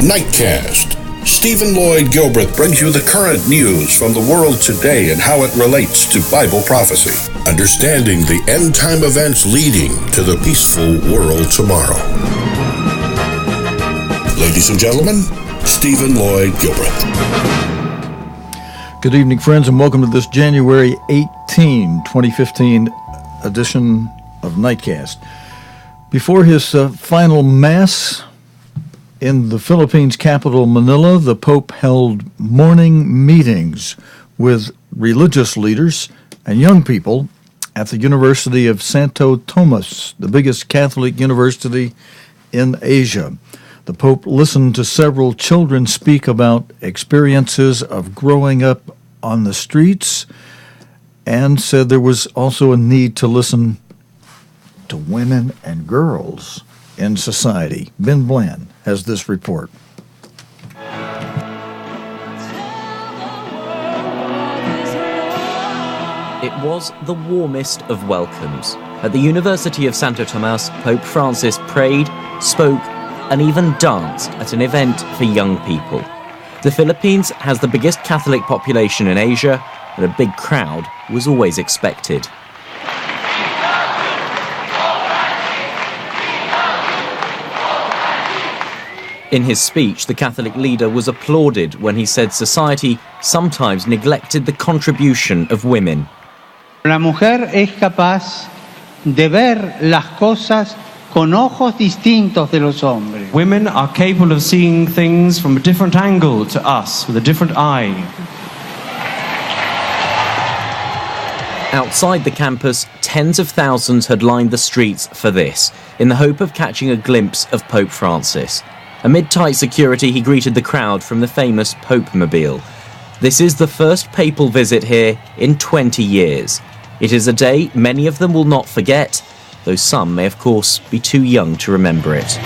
Nightcast. Stephen Lloyd Gilbreth brings you the current news from the world today and how it relates to Bible prophecy. Understanding the end-time events leading to the peaceful world tomorrow. Ladies and gentlemen, Stephen Lloyd Gilbreth. Good evening, friends, and welcome to this January 18, 2015 edition of Nightcast. Before his final Mass in the Philippines' capital, Manila, the Pope held morning meetings with religious leaders and young people at the University of Santo Tomas, the biggest Catholic university in Asia. The Pope listened to several children speak about experiences of growing up on the streets and said there was also a need to listen to women and girls in society. Ben Bland has this report. It was the warmest of welcomes. At the University of Santo Tomas, Pope Francis prayed, spoke, and even danced at an event for young people. The Philippines has the biggest Catholic population in Asia, and a big crowd was always expected. In his speech, the Catholic leader was applauded when he said society sometimes neglected the contribution of women. La mujer es capaz de ver las cosas con ojos distintos de los hombres. Women are capable of seeing things from a different angle to us, with a different eye. Outside the campus, tens of thousands had lined the streets for this, in the hope of catching a glimpse of Pope Francis. Amid tight security, he greeted the crowd from the famous Pope-mobile. This is the first papal visit here in 20 years. It is a day many of them will not forget, though some may of course be too young to remember it.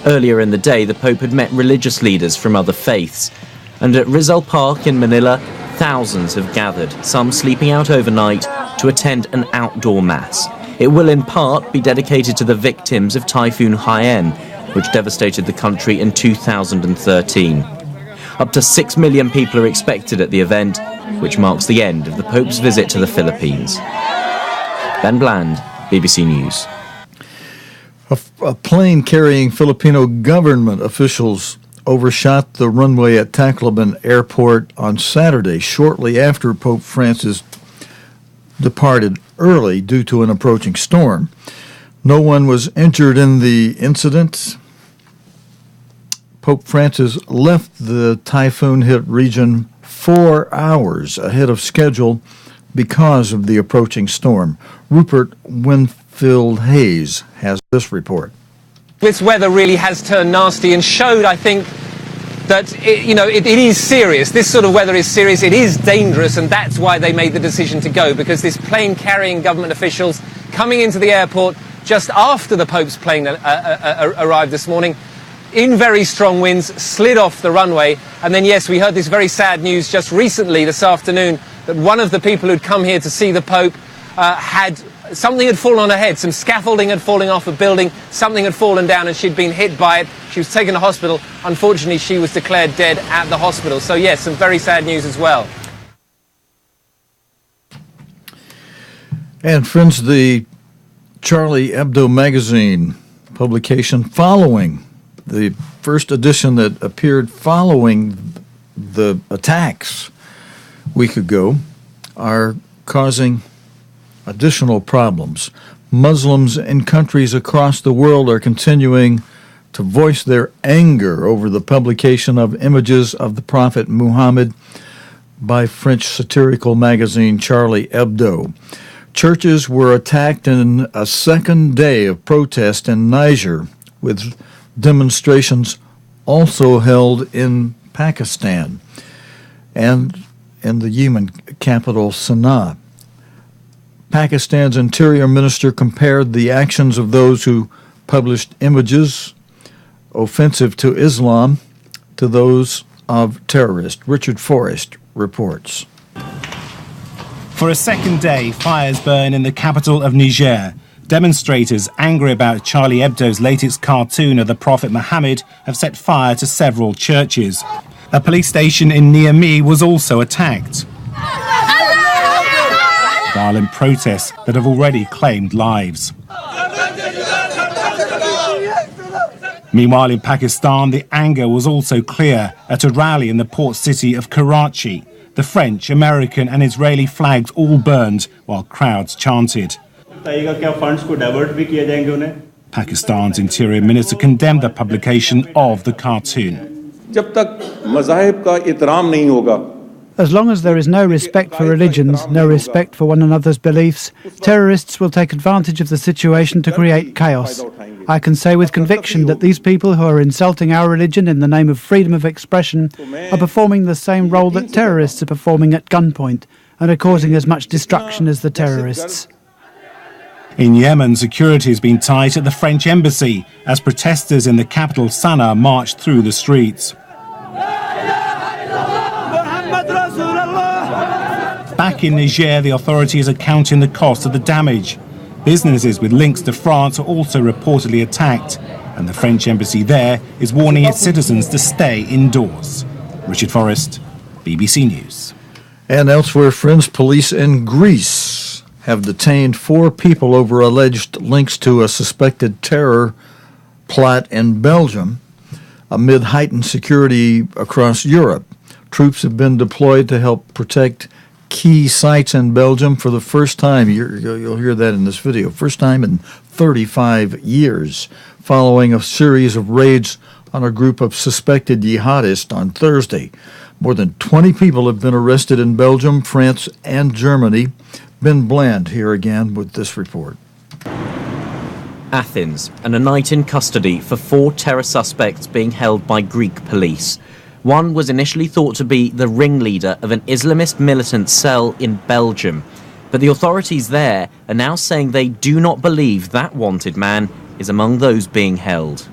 Earlier in the day, the Pope had met religious leaders from other faiths, and at Rizal Park in Manila, thousands have gathered, some sleeping out overnight to attend an outdoor mass. It will in part be dedicated to the victims of Typhoon Haiyan, which devastated the country in 2013. Up to 6 million people are expected at the event, which marks the end of the Pope's visit to the Philippines. Ben Bland, BBC News. A plane carrying Filipino government officials overshot the runway at Tacloban Airport on Saturday, shortly after Pope Francis departed early due to an approaching storm. No one was injured in the incident. Pope Francis left the typhoon-hit region 4 hours ahead of schedule because of the approaching storm. Rupert Winfield Hayes has this report. This weather really has turned nasty and showed, I think, that it is serious. This sort of weather is serious. It is dangerous, and that's why they made the decision to go, because this plane carrying government officials coming into the airport just after the Pope's plane arrived this morning, in very strong winds, slid off the runway. And then, yes, we heard this very sad news just recently this afternoon that one of the people who'd come here to see the Pope something had fallen on her head. Some scaffolding had fallen off a building, something had fallen down, and she'd been hit by it. She was taken to hospital. Unfortunately, she was declared dead at the hospital. So yes, some very sad news as well. And friends, the Charlie Hebdo magazine publication following the first edition that appeared following the attacks a week ago are causing additional problems. Muslims in countries across the world are continuing to voice their anger over the publication of images of the Prophet Muhammad by French satirical magazine Charlie Hebdo. Churches were attacked in a second day of protest in Niger, with demonstrations also held in Pakistan and in the Yemen capital Sana'a. Pakistan's Interior Minister compared the actions of those who published images offensive to Islam to those of terrorists. Richard Forrest reports. For a second day, fires burn in the capital of Niger. Demonstrators, angry about Charlie Hebdo's latest cartoon of the Prophet Muhammad, have set fire to several churches. A police station in Niamey was also attacked. Violent protests that have already claimed lives. Meanwhile, in Pakistan, the anger was also clear at a rally in the port city of Karachi. The French, American and Israeli flags all burned while crowds chanted. Pakistan's Interior Minister condemned the publication of the cartoon. As long as there is no respect for religions, no respect for one another's beliefs, terrorists will take advantage of the situation to create chaos. I can say with conviction that these people who are insulting our religion in the name of freedom of expression are performing the same role that terrorists are performing at gunpoint and are causing as much destruction as the terrorists. In Yemen, security has been tight at the French embassy as protesters in the capital Sana'a marched through the streets. Back in Niger, the authorities are counting the cost of the damage. Businesses with links to France are also reportedly attacked, and the French embassy there is warning its citizens to stay indoors. Richard Forrest, BBC News. And elsewhere, friends, police in Greece have detained 4 people over alleged links to a suspected terror plot in Belgium amid heightened security across Europe. Troops have been deployed to help protect key sites in Belgium for the first time. You'll hear that in this video. First time in 35 years, following a series of raids on a group of suspected jihadists on Thursday. More than 20 people have been arrested in Belgium, France, and Germany. Ben Bland here again with this report. Athens, and a night in custody for 4 terror suspects being held by Greek police. One was initially thought to be the ringleader of an Islamist militant cell in Belgium, but the authorities there are now saying they do not believe that wanted man is among those being held.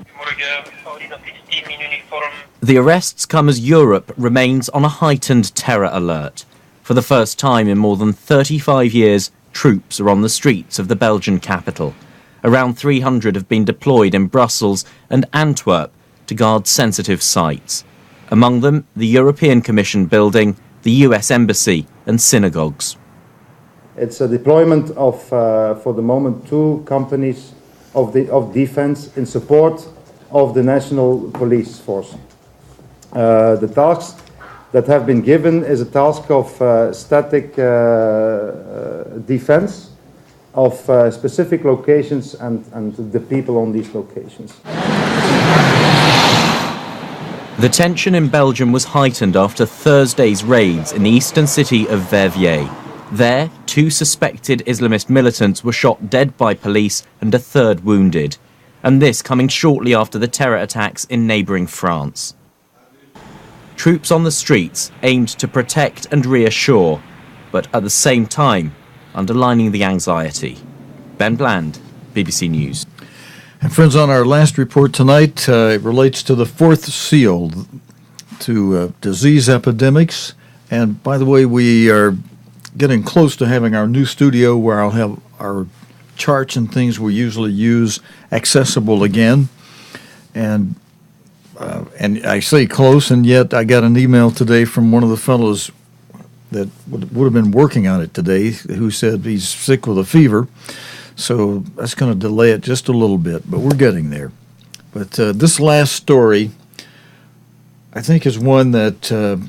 The arrests come as Europe remains on a heightened terror alert. For the first time in more than 35 years, troops are on the streets of the Belgian capital. Around 300 have been deployed in Brussels and Antwerp to guard sensitive sites. Among them, the European Commission building, the US Embassy and synagogues. It's a deployment of, for the moment, 2 companies of defense in support of the national police force. The tasks that have been given is a task of static defense of specific locations and the people on these locations. The tension in Belgium was heightened after Thursday's raids in the eastern city of Verviers. There, 2 suspected Islamist militants were shot dead by police and a 3rd wounded. And this coming shortly after the terror attacks in neighbouring France. Troops on the streets aimed to protect and reassure, but at the same time, underlining the anxiety. Ben Bland, BBC News. And friends, on our last report tonight, it relates to the 4th seal, to disease epidemics. And by the way, we are getting close to having our new studio where I'll have our charts and things we usually use accessible again. And I say close, and yet I got an email today from one of the fellows that would have been working on it today who said he's sick with a fever. So that's going to delay it just a little bit, but we're getting there. But this last story, I think, is one that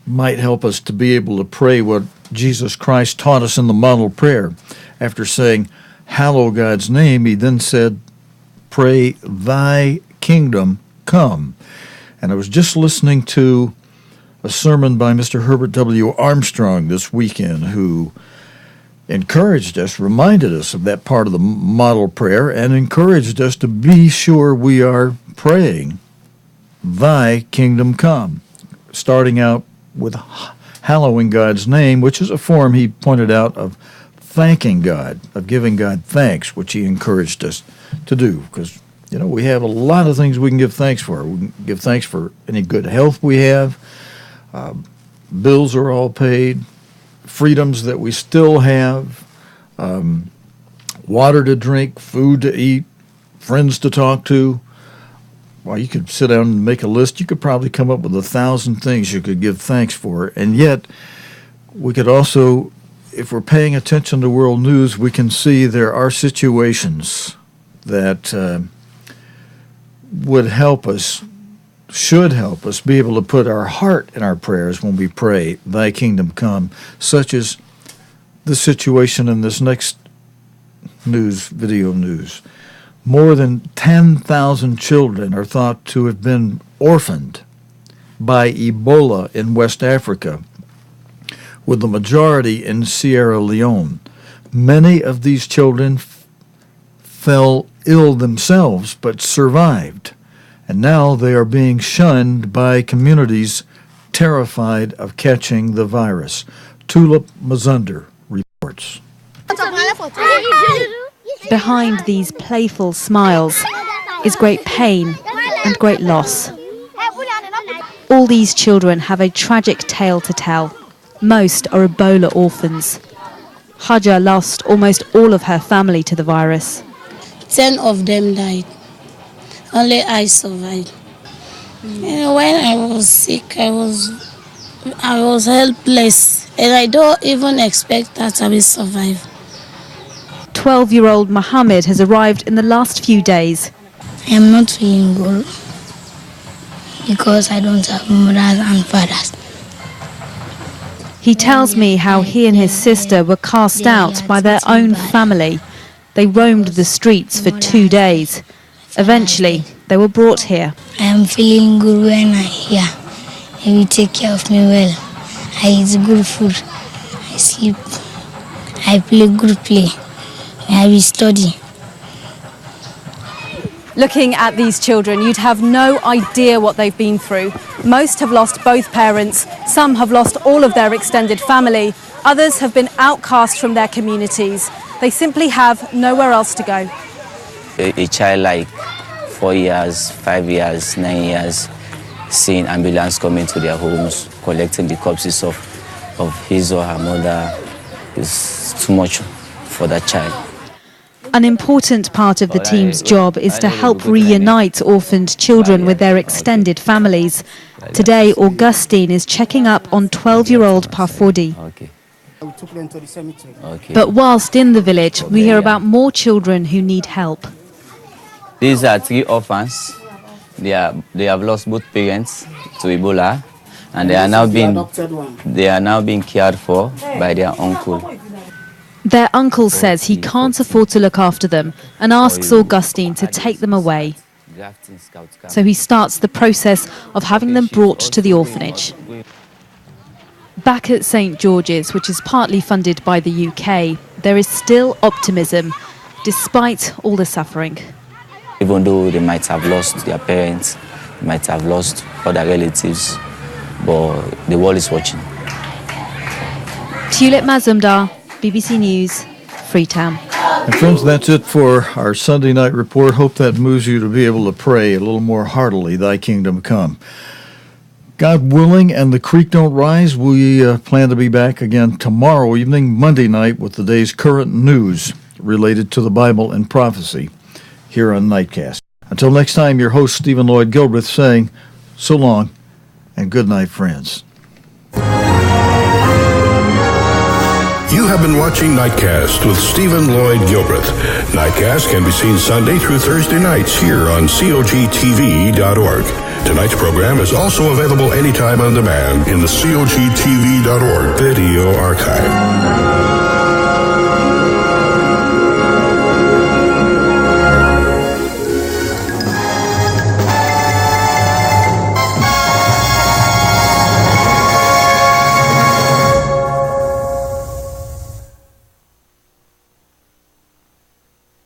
might help us to be able to pray what Jesus Christ taught us in the model prayer. After saying, "Hallow God's name," he then said, "Pray, thy kingdom come." And I was just listening to a sermon by Mr. Herbert W. Armstrong this weekend, who encouraged us, reminded us of that part of the model prayer, and encouraged us to be sure we are praying, thy kingdom come, starting out with hallowing God's name, which is a form, he pointed out, of thanking God, of giving God thanks, which he encouraged us to do, because, you know, we have a lot of things we can give thanks for. We can give thanks for any good health we have, bills are all paid, freedoms that we still have, water to drink, food to eat, friends to talk to. Well, you could sit down and make a list. You could probably come up with 1,000 things you could give thanks for. And yet, we could also, if we're paying attention to world news, we can see there are situations that would help us, should help us be able to put our heart in our prayers when we pray, Thy kingdom come, such as the situation in this next video news. More than 10,000 children are thought to have been orphaned by Ebola in West Africa, with the majority in Sierra Leone. Many of these children fell ill themselves but survived, and now they are being shunned by communities terrified of catching the virus. Tulip Mazunder reports. Behind these playful smiles is great pain and great loss. All these children have a tragic tale to tell. Most are Ebola orphans. Haja lost almost all of her family to the virus. 10 of them died. Only I survived. When I was sick, I was helpless, and I don't even expect that I will survive. 12-year-old Mohammed has arrived in the last few days. I am not feeling good because I don't have mothers and fathers. He tells me how he and his sister were cast out by their own family. They roamed the streets for 2 days. Eventually, they were brought here. I am feeling good when I'm here. They will take care of me well. I eat good food. I sleep. I play good play. I will study. Looking at these children, you'd have no idea what they've been through. Most have lost both parents. Some have lost all of their extended family. Others have been outcast from their communities. They simply have nowhere else to go. A child like 4 years, 5 years, 9 years, seeing ambulance coming to their homes, collecting the corpses of his or her mother is too much for that child. An important part of the team's job is to help reunite orphaned children with their extended families. Today, Augustine is checking up on 12-year-old Pafodi. But whilst in the village, we hear about more children who need help. These are 3 orphans. They have lost both parents to Ebola, and they are now being cared for by their uncle. Their uncle says he can't afford to look after them and asks Augustine to take them away. So he starts the process of having them brought to the orphanage. Back at St. George's, which is partly funded by the UK, there is still optimism, despite all the suffering. Even though they might have lost their parents, they might have lost other relatives, but the world is watching. Tulip Mazumdar, BBC News, Freetown. And friends, that's it for our Sunday night report. Hope that moves you to be able to pray a little more heartily, Thy kingdom come. God willing, and the creek don't rise, we plan to be back again tomorrow evening, Monday night, with the day's current news related to the Bible and prophecy here on Nightcast. Until next time, your host, Stephen Lloyd Gilbreth, saying so long and good night, friends. You have been watching Nightcast with Stephen Lloyd Gilbreth. Nightcast can be seen Sunday through Thursday nights here on cogtv.org. Tonight's program is also available anytime on demand in the cogtv.org video archive.